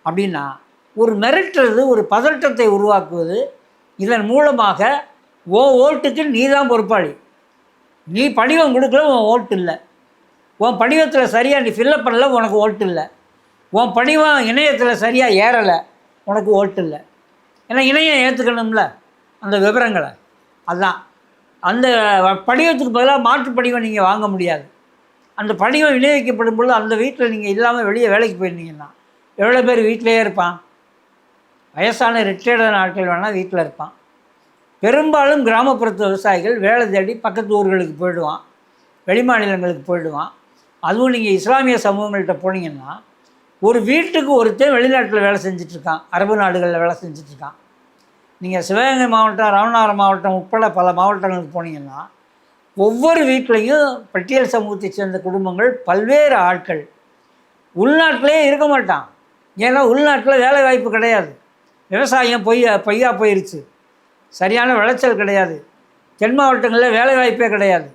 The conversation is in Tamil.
அப்படின்னா ஒரு மிரட்டுறது, ஒரு பதட்டத்தை உருவாக்குவது. இதன் மூலமாக ஓட்டுக்கு நீ தான் பொறுப்பாளி. நீ படிவம் கொடுக்கல, உன் ஓட்டு இல்லை. உன் படிவத்தில் சரியாக நீ ஃபில்லப் பண்ணல, உனக்கு ஓட்டு இல்லை. உன் படிவம் இணையத்தில் சரியாக ஏறலை, உனக்கு ஓட்டு இல்லை. ஏன்னா இணையம் ஏற்றுக்கணும்ல அந்த விவரங்களை. அதுதான் அந்த படிவத்துக்கு பதிலாக மாற்று படிவம் நீங்கள் வாங்க முடியாது. அந்த படிவம் விநியோகிக்கப்படும் பொழுது அந்த வீட்டில் நீங்கள் இல்லாமல் வெளியே வேலைக்கு போயிருந்தீங்கன்னா எவ்வளோ பேர் வீட்டிலையே இருப்பான்? வயசான ரிட்டையர்டான ஆட்கள் வேணால் வீட்டில் இருப்பான். பெரும்பாலும் கிராமப்புறத்து விவசாயிகள் வேலை தேடி பக்கத்து ஊர்களுக்கு போயிடுவான், வெளிமாநிலங்களுக்கு போயிடுவான். அதுவும் நீங்கள் இஸ்லாமிய சமூகங்கள்கிட்ட போனீங்கன்னா ஒரு வீட்டுக்கு ஒருத்தன் வெளிநாட்டில் வேலை செஞ்சிட்ருக்கான், அரபு நாடுகளில் வேலை செஞ்சிட்ருக்கான். நீங்கள் சிவகங்கை மாவட்டம், ராமநாதபுரம் மாவட்டம் உட்பட பல மாவட்டங்களுக்கு போனீங்கன்னா ஒவ்வொரு வீட்லேயும் பட்டியல் சமூகத்தை சேர்ந்த குடும்பங்கள், பல்வேறு ஆட்கள். உள்நாட்டிலே இருக்க மாட்டான். ஏன்னா உள்நாட்டில் வேலை வாய்ப்பு கிடையாது. விவசாயம் பொய்யா போயிடுச்சு. சரியான விளைச்சல் கிடையாது. தென் மாவட்டங்களில் வேலை வாய்ப்பே கிடையாது.